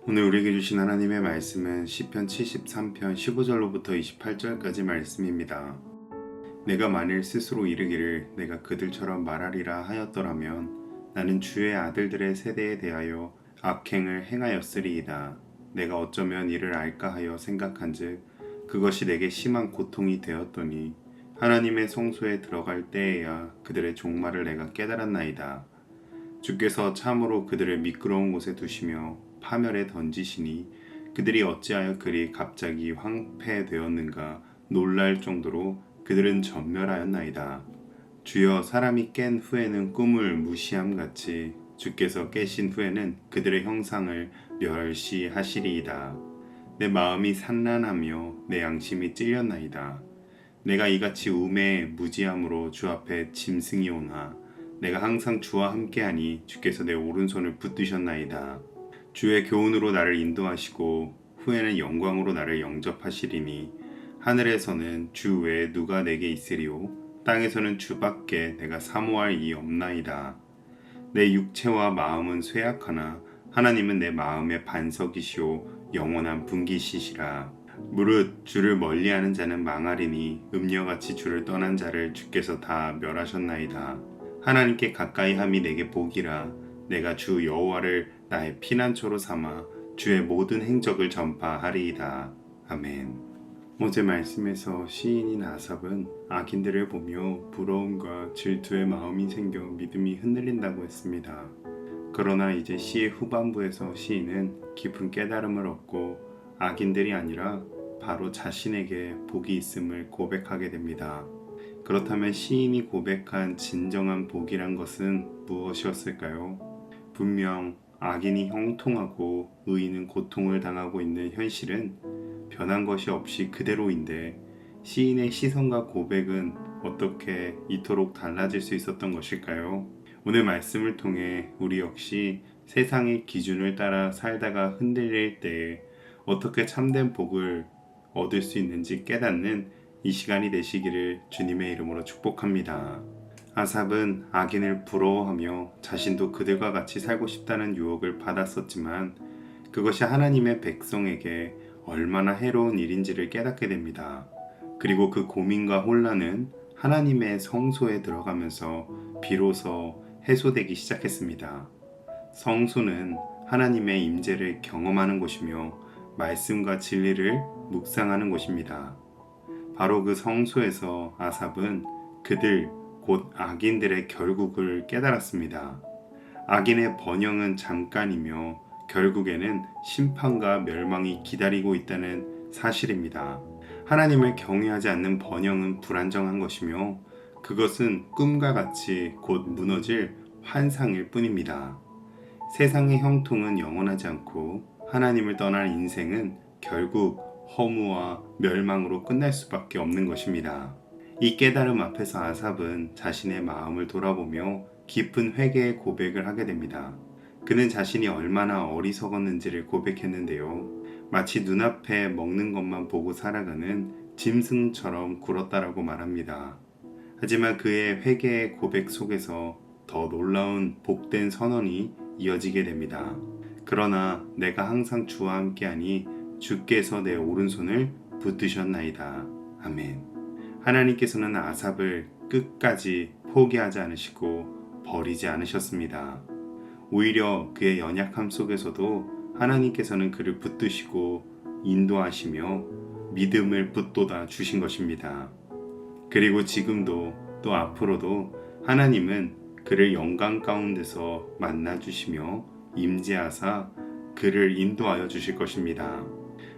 오늘 우리에게 주신 하나님의 말씀은 시편 73편 15절로부터 28절까지 말씀입니다. 내가 만일 스스로 이르기를 내가 그들처럼 말하리라 하였더라면 나는 주의 아들들의 세대에 대하여 악행을 행하였으리이다. 내가 어쩌면 이를 알까 하여 생각한즉 그것이 내게 심한 고통이 되었더니 하나님의 성소에 들어갈 때에야 그들의 종말을 내가 깨달았나이다. 주께서 참으로 그들을 미끄러운 곳에 두시며 파멸에 던지시니 그들이 어찌하여 그리 갑자기 황폐되었는가 놀랄 정도로 그들은 전멸하였나이다. 주여, 사람이 깬 후에는 꿈을 무시함같이 주께서 깨신 후에는 그들의 형상을 멸시하시리이다. 내 마음이 산란하며 내 양심이 찔렸나이다. 내가 이같이 우매에 무지함으로 주 앞에 짐승이 오나 내가 항상 주와 함께하니 주께서 내 오른손을 붙드셨나이다. 주의 교훈으로 나를 인도하시고 후에는 영광으로 나를 영접하시리니 하늘에서는 주 외에 누가 내게 있으리요 땅에서는 주밖에 내가 사모할 이 없나이다. 내 육체와 마음은 쇠약하나 하나님은 내 마음의 반석이시오 영원한 분기시시라. 무릇 주를 멀리하는 자는 망하리니 음녀같이 주를 떠난 자를 주께서 다 멸하셨나이다. 하나님께 가까이 함이 내게 복이라. 내가 주 여호와를 나의 피난처로 삼아 주의 모든 행적을 전파하리이다. 아멘. 어제 말씀에서 시인인 아삽은 악인들을 보며 부러움과 질투의 마음이 생겨 믿음이 흔들린다고 했습니다. 그러나 이제 시의 후반부에서 시인은 깊은 깨달음을 얻고 악인들이 아니라 바로 자신에게 복이 있음을 고백하게 됩니다. 그렇다면 시인이 고백한 진정한 복이란 것은 무엇이었을까요? 분명 악인이 형통하고 의인은 고통을 당하고 있는 현실은 변한 것이 없이 그대로인데 시인의 시선과 고백은 어떻게 이토록 달라질 수 있었던 것일까요? 오늘 말씀을 통해 우리 역시 세상의 기준을 따라 살다가 흔들릴 때에 어떻게 참된 복을 얻을 수 있는지 깨닫는 이 시간이 되시기를 주님의 이름으로 축복합니다. 아삽은 악인을 부러워하며 자신도 그들과 같이 살고 싶다는 유혹을 받았었지만 그것이 하나님의 백성에게 얼마나 해로운 일인지를 깨닫게 됩니다. 그리고 그 고민과 혼란은 하나님의 성소에 들어가면서 비로소 해소되기 시작했습니다. 성소는 하나님의 임재를 경험하는 곳이며 말씀과 진리를 묵상하는 곳입니다. 바로 그 성소에서 아삽은 그들 곧 악인들의 결국을 깨달았습니다. 악인의 번영은 잠깐이며 결국에는 심판과 멸망이 기다리고 있다는 사실입니다. 하나님을 경외하지 않는 번영은 불안정한 것이며 그것은 꿈과 같이 곧 무너질 환상일 뿐입니다. 세상의 형통은 영원하지 않고 하나님을 떠난 인생은 결국 허무와 멸망으로 끝날 수밖에 없는 것입니다. 이 깨달음 앞에서 아삽은 자신의 마음을 돌아보며 깊은 회개의 고백을 하게 됩니다. 그는 자신이 얼마나 어리석었는지를 고백했는데요. 마치 눈앞에 먹는 것만 보고 살아가는 짐승처럼 굴었다라고 말합니다. 하지만 그의 회개의 고백 속에서 더 놀라운 복된 선언이 이어지게 됩니다. 그러나 내가 항상 주와 함께하니 주께서 내 오른손을 붙드셨나이다. 아멘. 하나님께서는 아삽을 끝까지 포기하지 않으시고 버리지 않으셨습니다. 오히려 그의 연약함 속에서도 하나님께서는 그를 붙드시고 인도하시며 믿음을 붙돋아 주신 것입니다. 그리고 지금도 또 앞으로도 하나님은 그를 영광 가운데서 만나주시며 임재하사 그를 인도하여 주실 것입니다.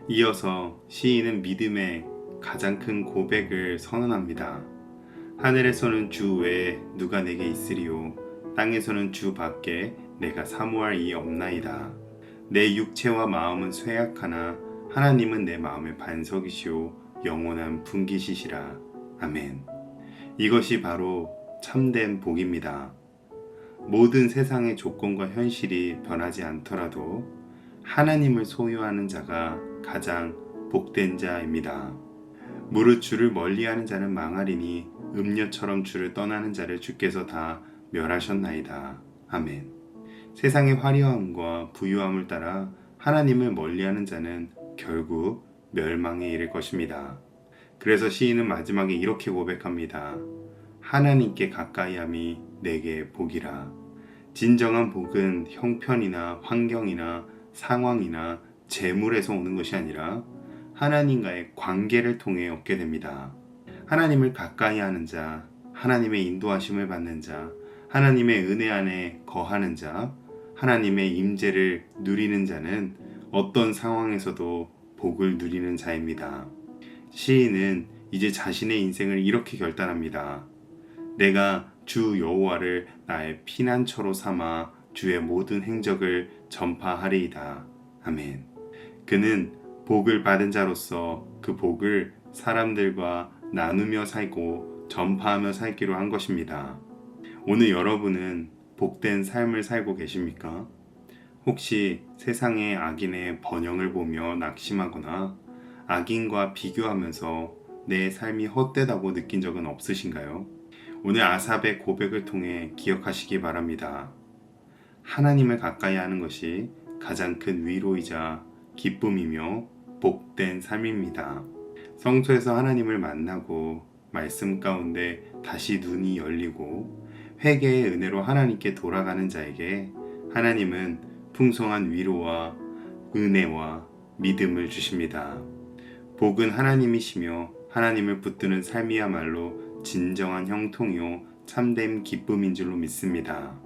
이어서 시인은 믿음의 가장 큰 고백을 선언합니다. 하늘에서는 주 외에 누가 내게 있으리요 땅에서는 주 밖에 내가 사모할 이 없나이다. 내 육체와 마음은 쇠약하나 하나님은 내 마음의 반석이시오 영원한 분기시시라. 아멘. 이것이 바로 참된 복입니다. 모든 세상의 조건과 현실이 변하지 않더라도 하나님을 소유하는 자가 가장 복된 자입니다. 무릇 주를 멀리하는 자는 망하리니 음녀처럼 주를 떠나는 자를 주께서 다 멸하셨나이다. 아멘. 세상의 화려함과 부유함을 따라 하나님을 멀리하는 자는 결국 멸망에 이를 것입니다. 그래서 시인은 마지막에 이렇게 고백합니다. 하나님께 가까이함이 내게 복이라. 진정한 복은 형편이나 환경이나 상황이나 재물에서 오는 것이 아니라 하나님과의 관계를 통해 얻게 됩니다. 하나님을 가까이 하는 자, 하나님의 인도하심을 받는 자, 하나님의 은혜 안에 거하는 자, 하나님의 임재를 누리는 자는 어떤 상황에서도 복을 누리는 자입니다. 시인은 이제 자신의 인생을 이렇게 결단합니다. 내가 주 여호와를 나의 피난처로 삼아 주의 모든 행적을 전파하리이다. 아멘. 그는 복을 받은 자로서 그 복을 사람들과 나누며 살고 전파하며 살기로 한 것입니다. 오늘 여러분은 복된 삶을 살고 계십니까? 혹시 세상의 악인의 번영을 보며 낙심하거나 악인과 비교하면서 내 삶이 헛되다고 느낀 적은 없으신가요? 오늘 아삽의 고백을 통해 기억하시기 바랍니다. 하나님을 가까이 하는 것이 가장 큰 위로이자 기쁨이며 복된 삶입니다. 성소에서 하나님을 만나고 말씀 가운데 다시 눈이 열리고 회개의 은혜로 하나님께 돌아가는 자에게 하나님은 풍성한 위로와 은혜와 믿음을 주십니다. 복은 하나님이시며 하나님을 붙드는 삶이야말로 진정한 형통이요 참된 기쁨인 줄로 믿습니다.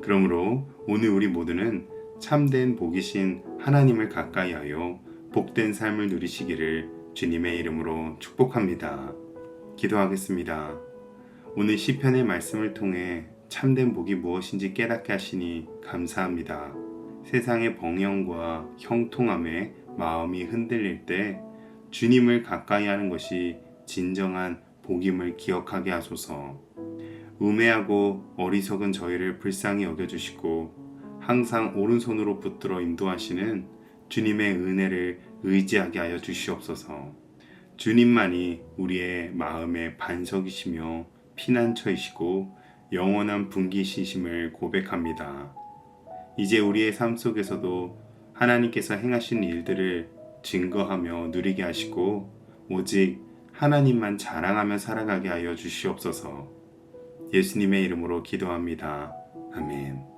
그러므로 오늘 우리 모두는 참된 복이신 하나님을 가까이하여 복된 삶을 누리시기를 주님의 이름으로 축복합니다. 기도하겠습니다. 오늘 시편의 말씀을 통해 참된 복이 무엇인지 깨닫게 하시니 감사합니다. 세상의 번영과 형통함에 마음이 흔들릴 때 주님을 가까이 하는 것이 진정한 복임을 기억하게 하소서. 우매하고 어리석은 저희를 불쌍히 여겨주시고 항상 오른손으로 붙들어 인도하시는 주님의 은혜를 의지하게 하여 주시옵소서. 주님만이 우리의 마음의 반석이시며 피난처이시고 영원한 분기시심을 고백합니다. 이제 우리의 삶 속에서도 하나님께서 행하신 일들을 증거하며 누리게 하시고 오직 하나님만 자랑하며 살아가게 하여 주시옵소서. 예수님의 이름으로 기도합니다. 아멘.